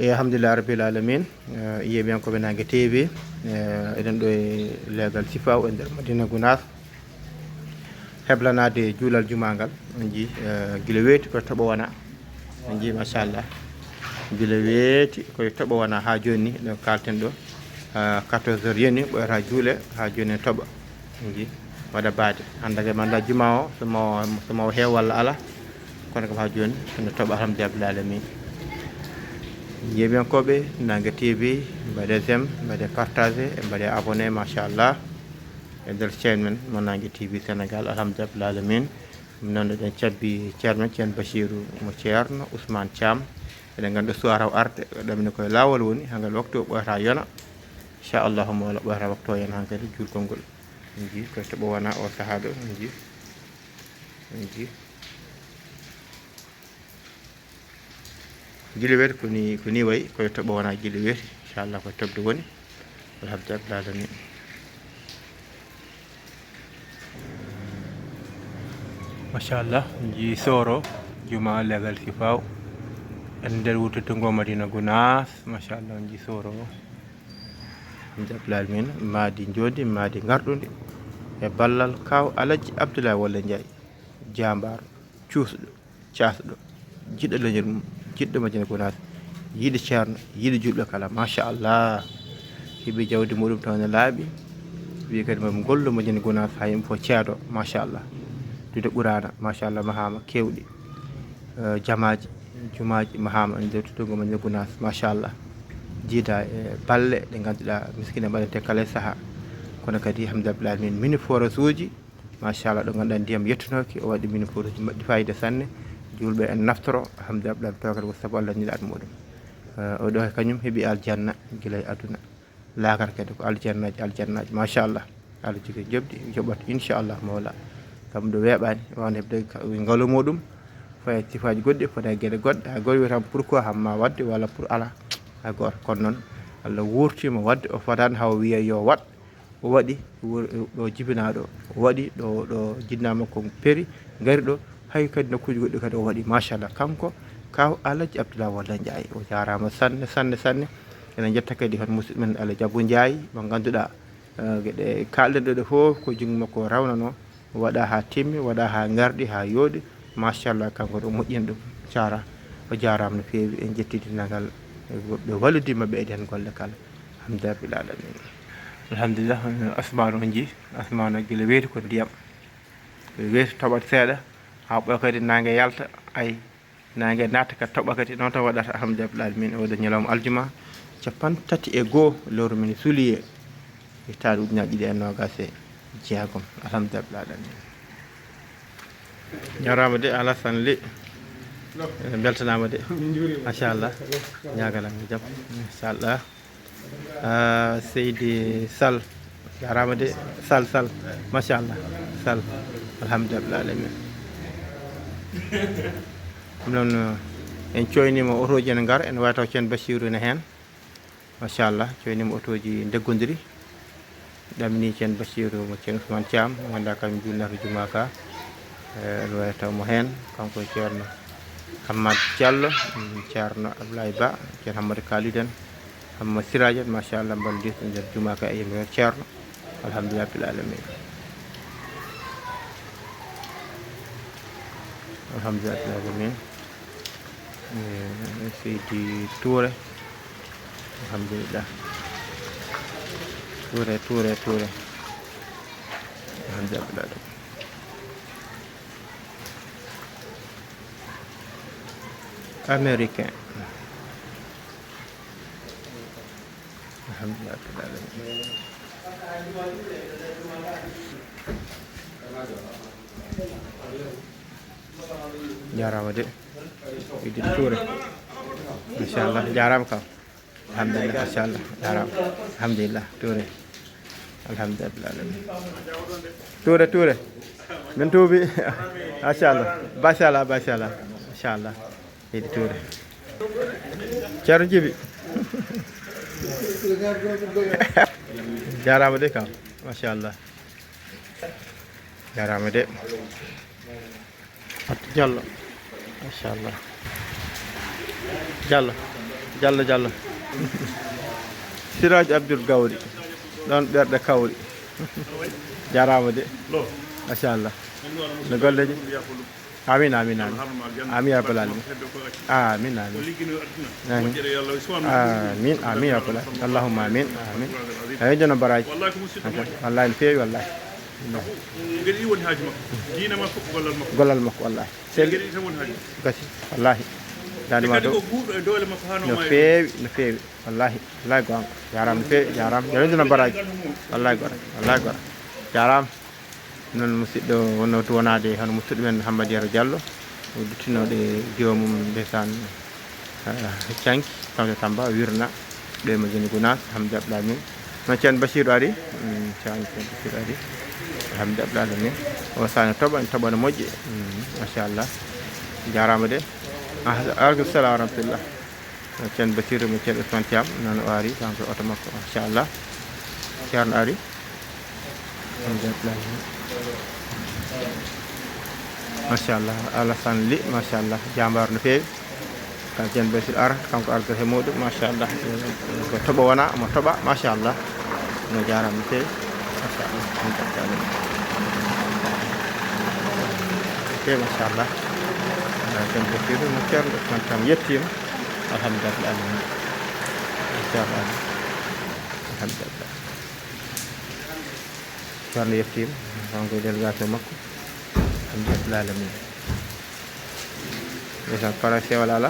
alhamdulillah rabbil alamin yiyaɓiyankoɓe Nangue TV eɗen ɗo e leegal Sifaw e nder Madina Gounass heblanade juulal jumagal on jii guila weeti koye tooɓo wona on jii machallah guila weeti koye tooɓo wona ha joni ni ɗo kalten ɗo 14 heures yoni ɓoyata juule ha joni en tooɓa on jii waɗa baade handake manda juma o somo heew walla ala kono kam ha joni ene tooɓa alhamdulillah rabbil alamin yeɓiyankoɓe Nangue TV mbaɗe j'aime mbaɗe partagé e mbaɗe abonné machallah e nder chaine men mo Nangue TV Sénégal alhamdulillah rabbil alamin noon eɗen cabbi ceerno men ceerno Bachirou mo ceerno Ousmane Thiam eɗen gandi suwara o arde ɗamini koye lawol woni hankkadi waktu o ɓoyata yona inchallahu mawla ɓoyata waktu o yen hankkadi julkol ngol on jii koye tooɓo wona o saaha ɗo on jii guila weeti koni wayi koye tooɓo wona guila weeti inchallah koye toɓde woni alhamdulillah rabbil alamin machallah jii soro juma leegal Sifaw en nder wuttorde ngo Madina Gounass machallah on jii soro o alhamdulillah rabbil alamin maadi jondi maadi garɗude e ballal kaw Alaji Abdoulaye Walla Ndiaye jambaro cuusɗo casɗo jiɗɗo leñol mum jiɗɗo Madina Gounass yiɗi ceerno yiɗi julɓe kala machallah heeɓi jawdi muɗum taw ne laaɓi wi kadi mami gollo Madina Gounass ha yimɓe fof ceedo machallah dude ɓurana machallah mahama kewɗi jamaji jumaji mahama en nder tuttugo Madina Gounass machallah jiida e balle ɗe ganduɗa miskine mbaɗete kala e saaha kono kadi alhamdulillah rabbil alamin mini forage uji machallah ɗo ganduɗa ndiyam yettunoki o waɗi mini forage uji mbaɗɗi fayida sanne julɓe en naftoro alhamdulillah rabbil alamin tawkata ko saabu Allah niɗat muɗum oɗo he kañum heeɓi aljanna guila e aduna laakar kadi ko aljannaji machallah Allah jogui jobdi joɓat inchallah mawla kam ɗo weeɓani wawan hebde ngaalu muɗum faye sifaji goɗɗi fota gueɗe goɗɗe ha goto wiyatama pourquoi hamma wadde walla pour ala ha goto kono noon Allah wurtima wadde o fotani haw wiya yo waat o waɗi ɗo jibinaɗo o waɗi ɗo jinnama ko peeri gaari ɗo hay kadi nokkuji goɗɗi kadi o waɗi machallah kanko kaw Alaji Abdoulaye Walla Ndiaye o jarama sanne enen jetta kadi hon musidɗo men Alaji Abou Ndiaye mo ganduɗa gueɗe kalɗen ɗo ɗe foof ko jungo makko rawnano waɗa ha timmi waɗa ha garɗi ha yooɗi machallah kanko ɗo moƴƴini ɗum o jarama no feewi en jettidinagal ɓe walludima ɓe eɗen golle kala alhamdulillah rabbil alamin alhamdulillah asmane on jii asmane guila weeti ko ndiyam weeti toɓat seeɗa ha ɓoya kadi Nangue yalta ay Nangue natta kadi toɓa kadi noon tan waɗata alhamdulillah rabbil alamin oɗo ñalawma aljuma 31 lewru men juillet hitaɗe ujunaje ɗiɗi e nogas e jeegom alhamdulillah rabbil alamin jarama de Alassane Ly beltanama de machallah ñagalama jaam inchallah Seydi Sall jarama de Sall machallah Sall alhamdulillah rabbil alamin ɗum noon en coynima otoji ene gara ene wawi taw ceerno Bachirou ne hen machallah coynima otoji deggodiri ɗamini ceerno Bachirou mo ceerno Ousmane Thiam mo ganduɗa kañum julnata juma ka ene wawi taw mo hen kanko ceerno Hamad Diallo ceerno Abdoulaye Ba ceerno Hamadou Kalidou en Hamad Siraji en machallah mballodirta e nder juma ka e yimɓe ceerno alhamdulillah rabbil alamin alhamdulillah rabbil alamin Seydi Touré alhamdulillah Touré alhamdulillah rabbil alamin américain alhamdulillah rabbil alamin jarama de Seydi Touré machallah jarama kam alhamdulillah machallah jarama alhamdulillah Touré alhamdulillah rabbil alamin Touré min tuubi machallah machallah Seydi Touré ceerno Djiby jarama de kam machallah jarama de Fatou Diallo machallah Diallo Diallo Diallo Siraj Abdoul Gawri ɗon ɓerɗe kawri jarama de machallah no golleji amin amin amin amin ya rabbal alamin amin amin amin amin ya rabbal alamin allahumma amin amin eyi jono baraji wallahi no feewi wallahi ngari woni haaji makko diina makko gollal makko wallahi ngari tan woni haaji gasi wallahi kadi ko guuɗo e doole makko hano no feewi wallahi wallahi gonga jarama no feewi jarama jono baraji wallahi gora jarama non musidɗo wonno to wonade hono musidɗo men Hammadou Yero Diallo o duttinoɗe jomum ndesan canki kamde Tamba wirna ɓe mo jeni Gounass Hamdi Abdoulaye min no ceerno Bachirou ari ceerno Bachirou ari Hamdi Abdoulaye min o sani toɓa no moƴƴi machallah jarama de aleykum salam wa rahmatullah ceerno Bachirou mo ceerno Ousmane Thiam noon o ari kanko oto makko machallah ceerno ari Hamdi Abdoulaye min machallah Alassane Ly machallah jambar no feewi kan ceerno Bachirou ara kanko arda he muɗum machallah ko toɓa wona mo toɓa machallah no jarama no feewi machallah machallah ceerno Bachirou no ceerno Ousmane Thiam yettima alhamdulillah machallah alhamdulillah ceerno yettima kanko délégation makko alhamdulillah alamin ndeysaan para sewal ala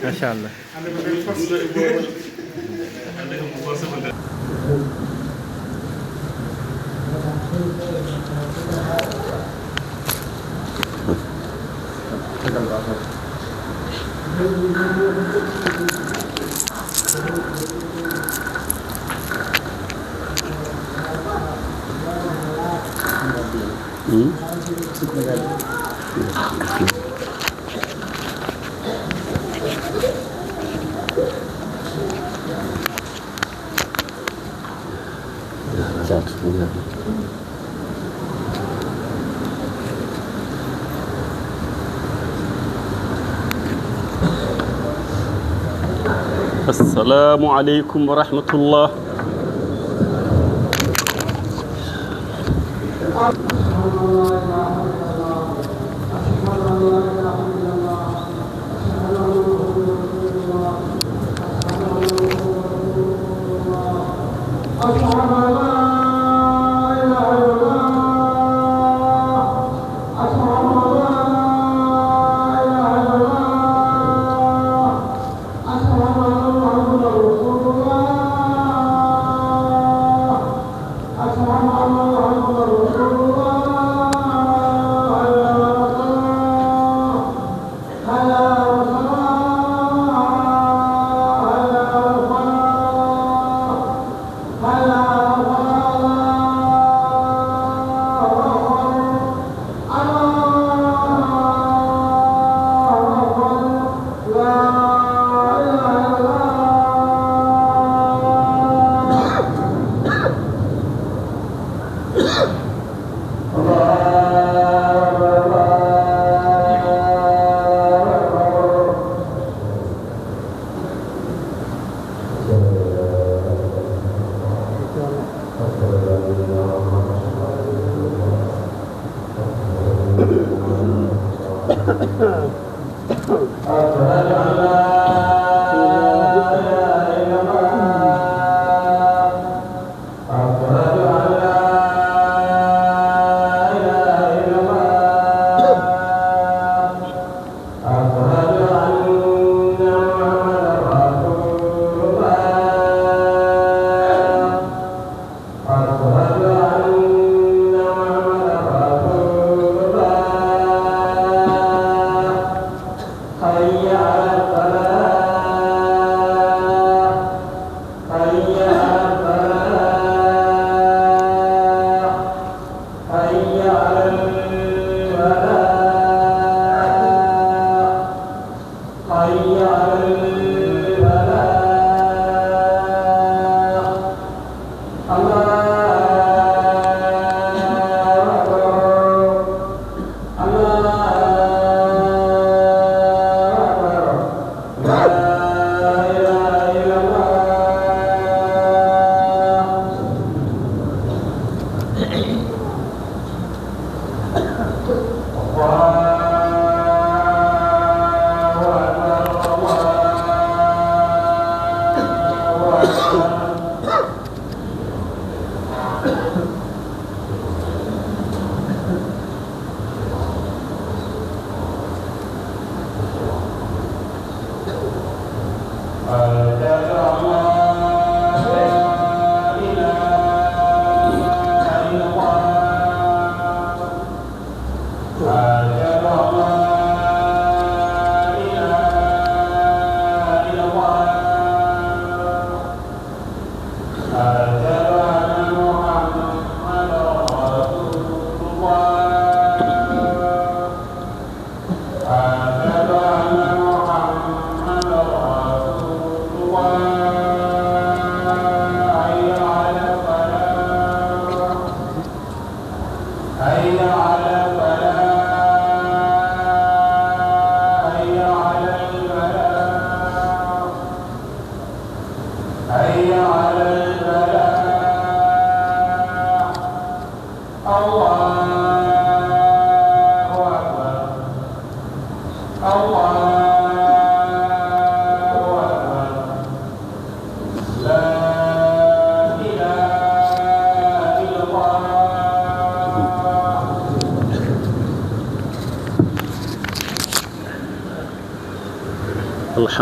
machallah السلام عليكم ورحمة الله.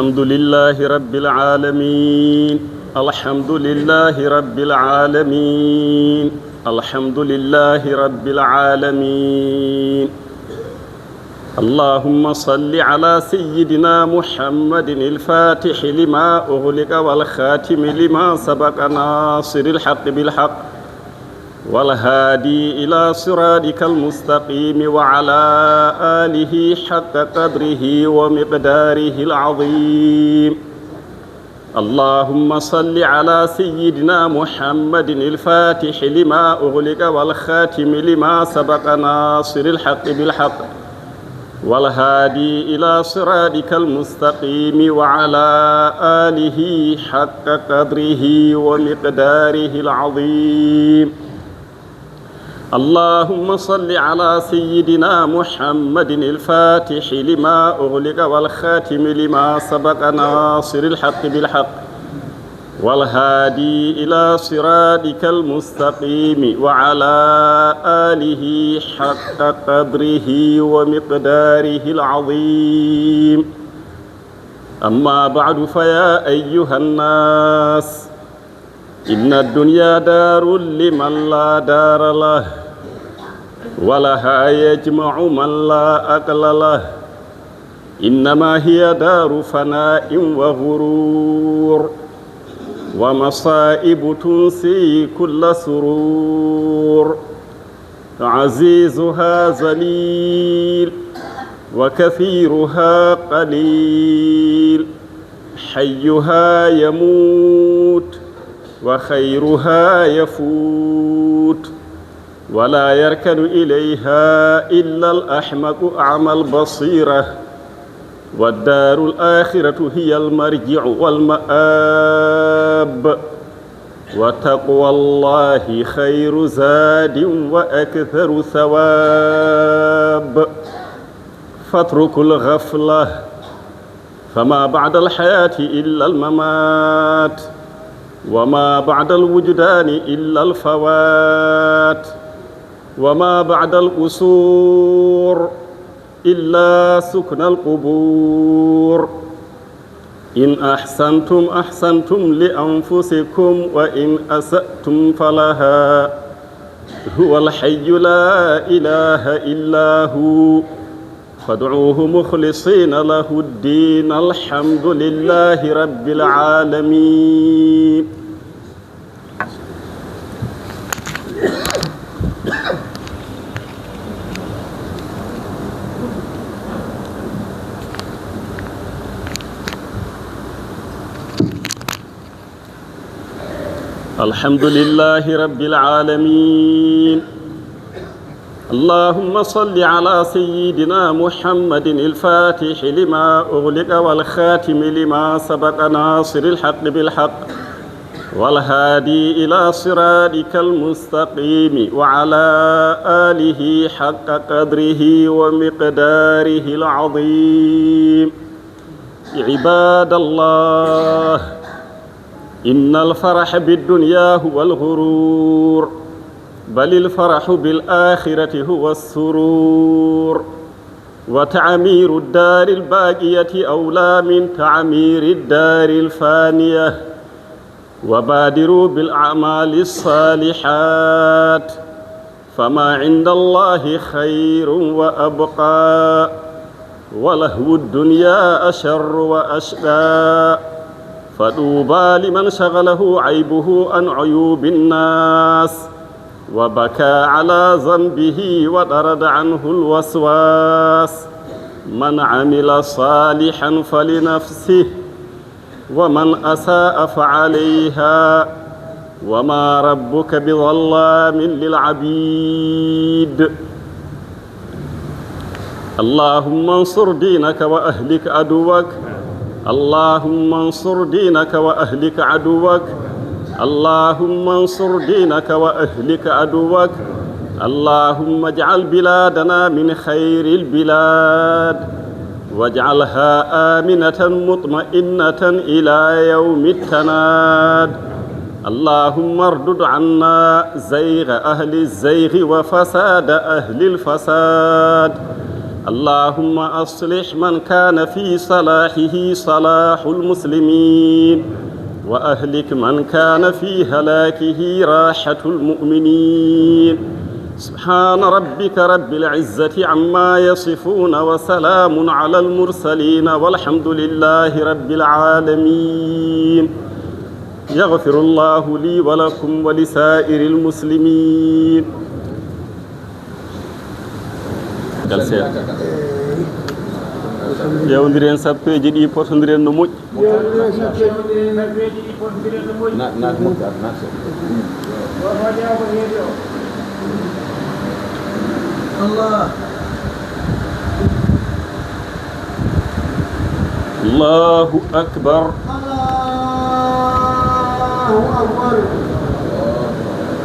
الحمد لله رب العالمين الحمد لله رب العالمين الحمد لله رب العالمين اللهم صل على سيدنا محمد الفاتح لما أغلق والخاتم لما سبق ناصر الحق بالحق والهادي إلى صراطك المستقيم وعلى آله حق قدره ومقداره العظيم اللهم صل على سيدنا محمد الفاتح لما أغلق والخاتم لما سبق ناصر الحق بالحق والهادي إلى صراطك المستقيم وعلى آله حق قدره ومقداره العظيم اللهم صل على سيدنا محمد الفاتح لما أغلق والخاتم لما سبق ناصر الحق بالحق والهادي إلى صراطك المستقيم وعلى آله حق قدره ومقداره العظيم أما بعد فيا أيها الناس إن الدنيا دار لمن لا دار له ولها يجمع من لا أقل له إنما هي دار فناء وغرور ومصائب تنسي كل سرور عزيزها ذليل وكثيرها قليل حيها يموت وخيرها يفوت ولا يركن إليها إلا الأحمق أعمى البصيرة والدار الآخرة هي المرجع والمآب وتقوى الله خير زاد وأكثر ثواب فاتركوا الغفلة فما بعد الحياة إلا الممات وما بعد الوجدان إلا الفوات وما بعد القصور إلا سكن القبور إن أحسنتم أحسنتم لأنفسكم وإن أسأتم فلها هو الحي لا إله إلا هو فادعوه مخلصين له الدين الحمد لله رب العالمين الحمد لله رب العالمين. اللهم صل على سيدنا محمد الفاتح لما أغلق والخاتم لما سبق ناصر الحق بالحق والهادي إلى صراطك المستقيم وعلى آله حق قدره ومقداره العظيم. عباد الله، إن الفرح بالدنيا هو الغرور، بل الفرح بالآخرة هو السرور، وتعمير الدار الباقية أولى من تعمير الدار الفانية. وبادروا بالأعمال الصالحات، فما عند الله خير وأبقى، ولهو الدنيا أشر وأشقى. فطوبى لمن شغله عيبه عن عيوب الناس، وبكى على ذنبه وطرد عنه الوسواس. من عمل صالحا فلنفسه، ومن أساء فعليها، وما ربك بظلام للعبيد. اللهم انصر دينك وأهلك عدوك، اللهم انصر دينك وأهلك عدوك، اللهم انصر دينك وأهلك عدوك. اللهم اجعل بلادنا من خير البلاد، واجعلها آمنة مطمئنة إلى يوم التناد. اللهم اردد عنا زيغ أهل الزيغ وفساد أهل الفساد. اللهم أصلح من كان في صلاحه صلاح المسلمين، وأهلك من كان في هلاكه راحة المؤمنين. سبحان ربك رب العزة عما يصفون، وسلام على المرسلين، والحمد لله رب العالمين. يغفر الله لي ولكم ولسائر المسلمين. Yawdiren sappeji ɗi potodiren no moƴƴi. Allahu akbar.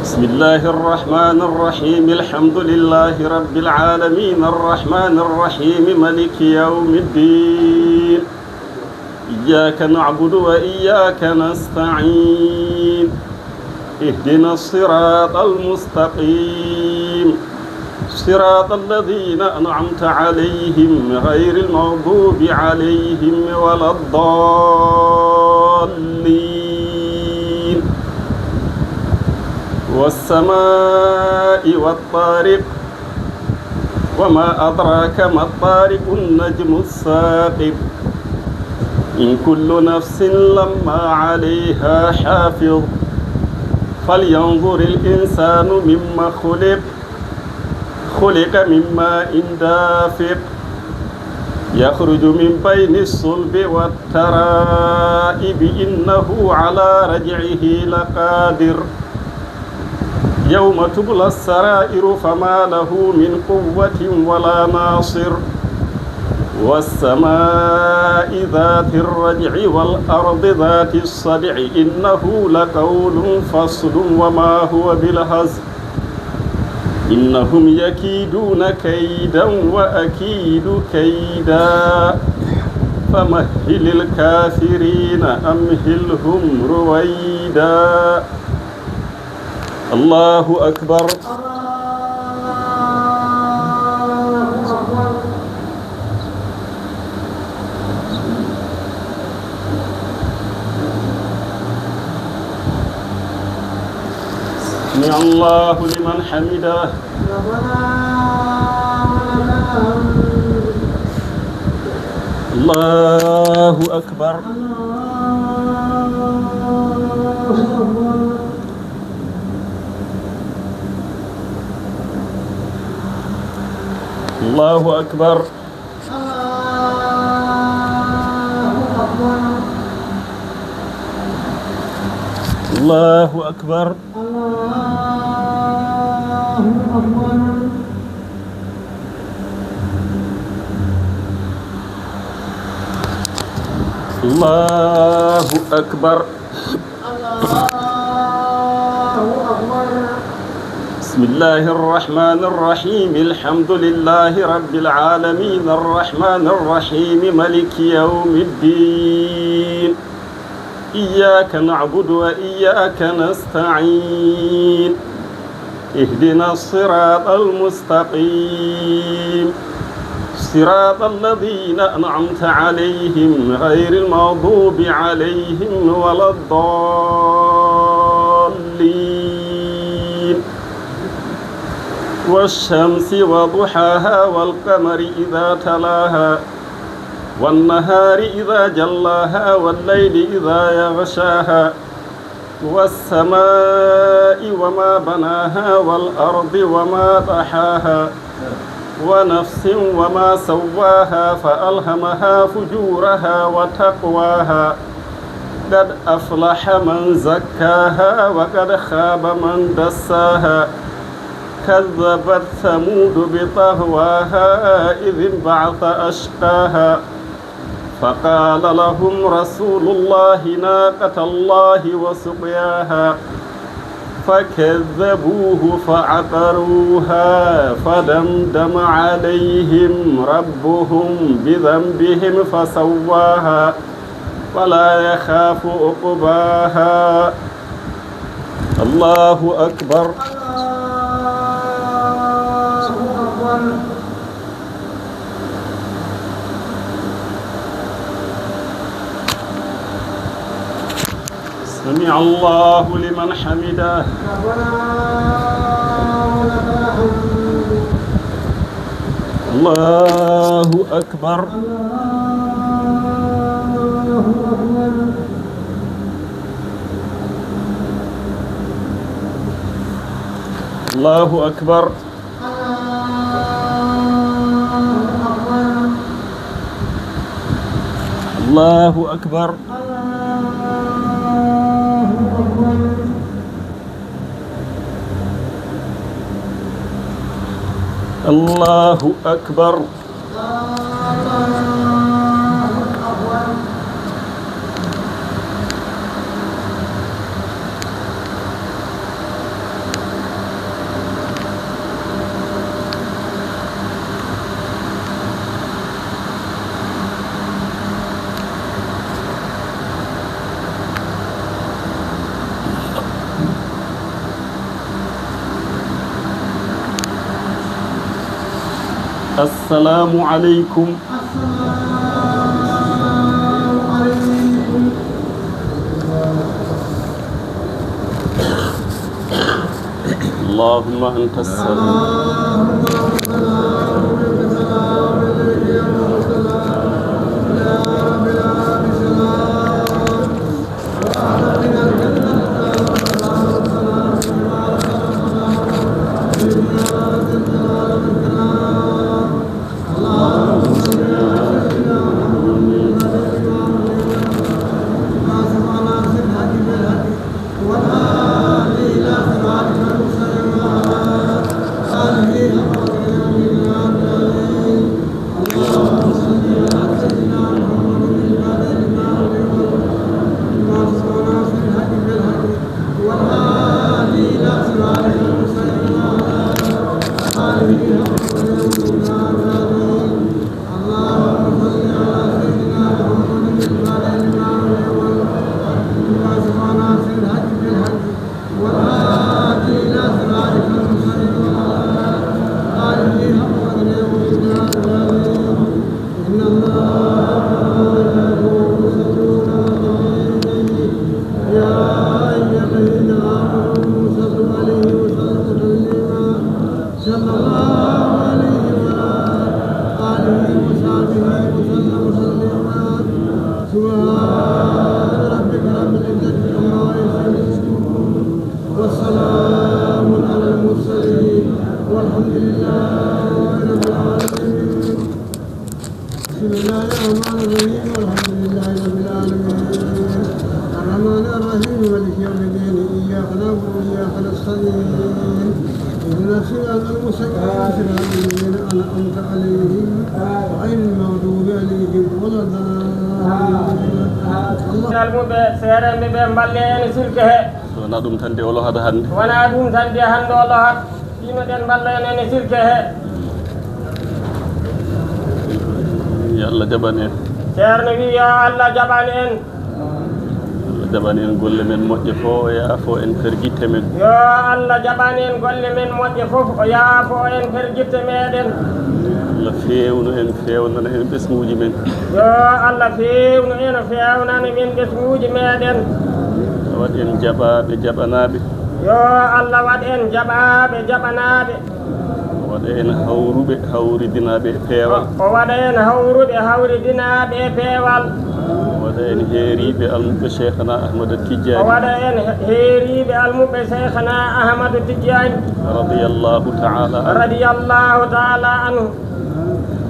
بسم الله الرحمن الرحيم. الحمد لله رب العالمين الرحمن الرحيم ملك يوم الدين. إياك نعبد وإياك نستعين. اهدنا الصراط المستقيم، صراط الذين أنعمت عليهم غير المغضوب عليهم ولا الضالين. والسماء والطارق، وما أدراك ما الطارق النجم الثاقب. إن كل نفس لما عليها حافظ. فلينظر الإنسان مما خلق. خلق من ماء دافق، يخرج من بين الصلب والترائب. إنه على رجعه لقادر. يوم تبلى السرائر فما له من قوة ولا ناصر. والسماء ذات الرجع والأرض ذات الصدع. إنه لقول فصل وما هو بالهزل. إنهم يكيدون كيدا وأكيد كيدا. فمهل الكافرين أمهلهم رويدا. الله أكبر. سمع الله لمن حمده. الله أكبر. الله أكبر. الله أكبر الله أكبر بسم الله الرحمن الرحيم الحمد لله رب العالمين الرحمن الرحيم ملك يوم الدين إياك نعبد وإياك نستعين اهدنا الصراط المستقيم صراط الذين أنعمت عليهم غير المغضوب عليهم ولا الضالين والشمس وضحاها والقمر إذا تلاها والنهار إذا جلاها والليل إذا يغشاها والسماء وما بناها والأرض وما طحاها ونفس وما سواها فألهمها فجورها وتقواها قد أفلح من زكاها وقد خاب من دساها كذبت ثمود بطغواها إذ انبعث أشقاها فقال لهم رسول الله ناقة الله وسقياها فكذبوه فعقروها فدمدم عليهم ربهم بذنبهم فسواها ولا يخاف عقباها الله أكبر سمع الله لمن حمده الله أكبر الله أكبر الله أكبر الله أكبر السلام عليكم اللهم أنت السلام الرحمن الرحيم والحمد لله رب العالمين الرحمن الرحيم مالك يوم الدين المرسلين اهدنا الصراط المستقيم الذين أنعمت عليهم غير المغضوب عليهم ولا الضالين seeɗen ɓe mballe ene silke he wona ɗum tan de olo hada hannde wona ɗum tan de hannde o lohat ɗinoɗen mballa en ene silke he yo Allah jaɓan en ceerno wi yo Allah jaɓan en Allah jaɓan en golle men moƴƴe fof o yaafo en pergitte men yo Allah jaɓan en golle men moƴƴe fof o yaafo en pergitte meɗen Allah fewnu en fewnana en ɓesguji men yo Allah fewnu en fewnana men ɓesguji meɗen waɗ en jaɓaɓe jaɓanaɓe yo Allah waɗ en jaɓaɓe jaɓanaɓe waɗa en hawruɓe hawridinaɓe e peewal o waɗa en hawruɓe hawridinaɓe e peewal waɗa en heeriɓe almuɓe cheikhana ahmada o tidiani waɗa en heeriɓe almuɓe cheikhana ahmadou tidiani radiyallahu taala radiyallahu taala anhu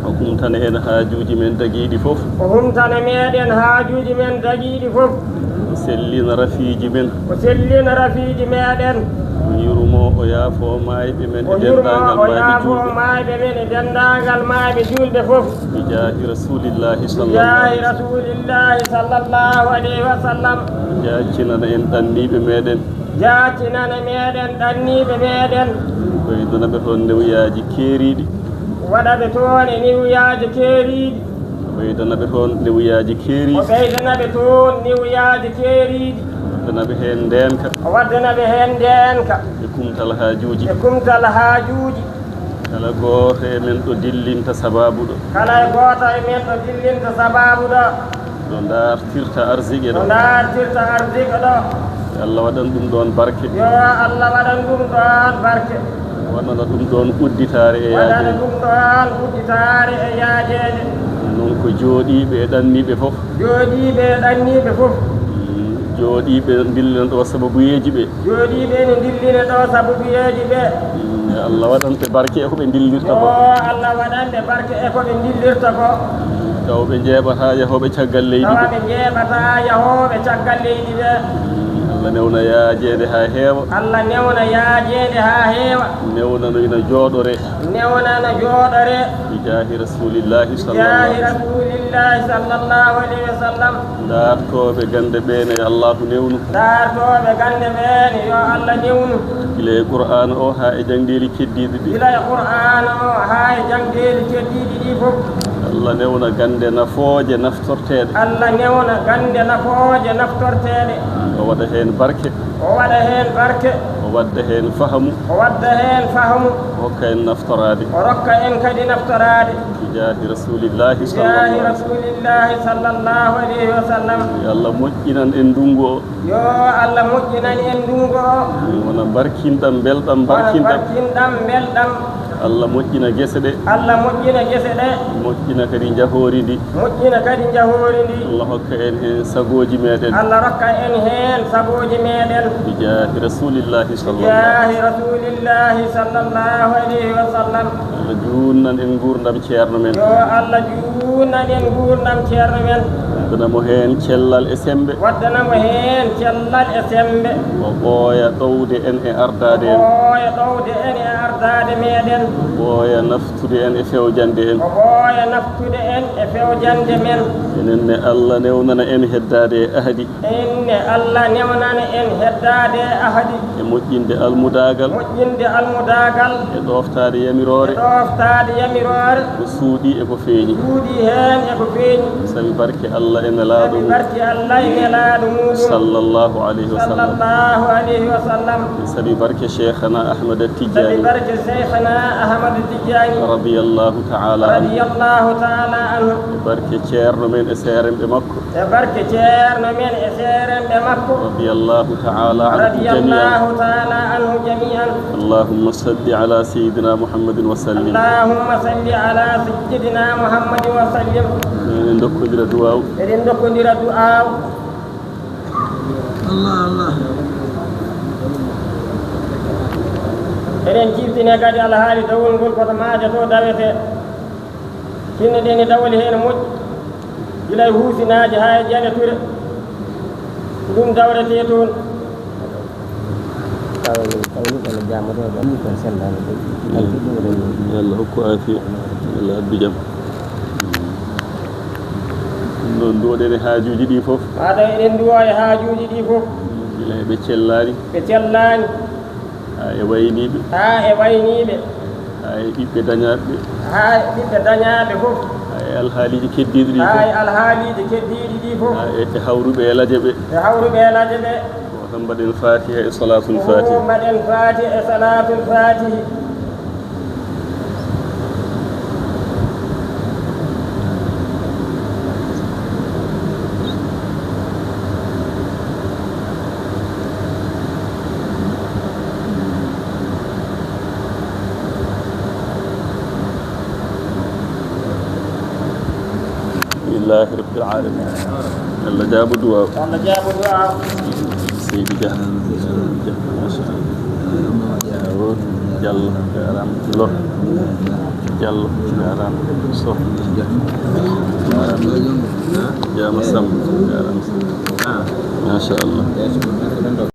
o humtana en haajuji men daguiɗi fof o humtana meɗen haajuji men daguiɗi fof o sellina rafiji men o sellina rafiji meɗen o yurmo o yaafo mayɓe men o e yurmo dendagal o mayɓe yaafo julɓe mayɓe men e dendagal mayɓe julɓe fof bi jaahi rasulillahi jaahi sallallahu rasulillahi sallllahu alayhi wa sallam jaccinana en ɗanniɓe meɗen jaccinana meɗen ɗanniɓe meɗen ɓeydanaɓe toon newyaji keeriɗi waɗaɓe toon e niwyaji keeriɗi ɓeydanaɓe toon newyaji o keeriɗi ɓeydanaɓe toon niwyaji keeriɗi waddanaɓe hen ndenka o waddanaɓe hen ndenka e kumtal haajuji e kumtal haajuji kala gooto e men ɗo dillinta sababu ɗo kala e goto e men ɗo dillinta sababu ɗo ɗo dartirta arsigue ɗo ɗo dartirta ardique ɗo Allah waɗan ɗum ɗon barke yo Allah waɗan ɗum ɗon barke waɗana ɗum ɗon udditare e waɗana yaajeje ɗum ɗon udditare e yaajeje noon ko jooɗiɓe e ɗanniɓe fof jooɗiɓe e ɗanniɓe fof jooɗiɓe dillina ɗo sababuyeji ɓe jooɗiɓe ne dillina ɗo sababuyeji ɓe Allah waɗanɓe barke e koɓe dillirta yo ko Allah waɗanɓe barke e koɓe dillirta ko tawɓe jeeɓata yahoɓe caggal leydi tawa ɓe ɓe jeeɓata yahoɓe caggal leydi ɓe Allah newna yaajede ha heewa Allah newna yaajede ha heewa newnano ina jooɗore newnana jooɗore bi jaahi rasulillahi jaahi sallallahu rasulillahi sallllahu alayhi wa sallam dartoɓe gande ɓene yo Allahu newnu dartoɓe gande ɓene yo Allah newnu gila e qur'an o ha e jangdeli keddiɗi ɗi gila e qur'ana o ha e jangdeli keddiɗi ɗi fof Allah newna gande nafooje naftorteɗe Allah newna gande nafooje naftorteɗe o waɗa hen barke o waɗa hen barke o wadda hen fahamu o wadda hen fahamu o hokka en naftorade o rokka en kadi naftorade bi jaahi rasulillahi jaahi sallallahu rasulillahi sallllahu alayhi wa sallam yo Allah moƴƴinan en ndungu o yo Allah moƴƴinan en ndungu o wona barkinɗam belɗam wona barkinɗam barkinɗam belɗam Allah moƴƴina guese ɗe Allah moƴƴina gese ɗe moƴƴina kadi jahori ndi moƴƴina kadi jahori ndi Allah hokka en hen sagoji meɗen Allah rokka en hen sagoji meɗen bi jaahi rasulillahi sallallahu jaahi rasulillahi sallllahu alayhi wa sallam Allah junnan en gurdam ceerno men yo Allah junnan en gurdam ceerno men waddanamo hen cellal e sembe waddanamo hen cellal e sembe o ɓooya ɗowde en e ardade en ɓooya ɗowde en e ardade meɗen o ɓooya naftude en e fewjande en o ɓooya naftude en e fewjande men enenne Allah newnana en heddade e ahadi inne Allah newnana en heddade e ahadi e moƴƴinde almudagal moƴƴinde almudagal e ɗoftade yamirore e ɗoftade yamirore ko suuɗi e ko feeñi suuɗi hen e ko feeñi sabi barke Allah e nelaɗo mum barke Allah e nelaɗo muɗum sallallahu alayhi wa sallam sallllahu alayhi wa sallam sabi barke cheikhana ahmad sabi tijani barke cheikhana ahmadou tidiani radiyallahu taala anhu radiyallahu taala anhu e barke ceerno men e seeremɓe makko e barke ceerno men e seeremɓe makko radiyallahu taala anhu jamian radiyallahu taala anhu jami'an allahumma salli ala sayidina muhammadin wa sallim allahumma salli ala sayyidina muhammadin wa sallim en dokkodira duwaw eɗen dokkodira du'aw Allah Allah eɗen ciftine kadi alhaali dawol ngol koto maaja to dawete sinno ɗen e dawoli heen moƴƴi gila e huusinaji ha e jane ture ɗum dawrete toon kawni walla jamata ɗum ko sellani alti ɗum yalla hokku afiya yalla addu jam ɗum ɗon duwoɗen haajuji ɗi fof maɗa eɗen duwa e haajuji ɗi fof gila ɓe cellani ha e wayniɓe ha e wayniɓe ha e ɓiɓɓe dañaɓe ha e ɓiɓɓe dañaɓe fof ha e alhaaliji keddiɗi ɗi ha fof e alhaaliji keddiɗi ɗi fof ha e hawruɓe e laje ɓe ɓe o tan mbaɗen fatiha e salatul fatiha mbaɗen fatiha e salatul fatihi لله رب العالمين يلا جابوا دعاء سيدي جهنم ما شاء الله جل جارام لو جل جارام صح جارام جام سم جارام ما شاء الله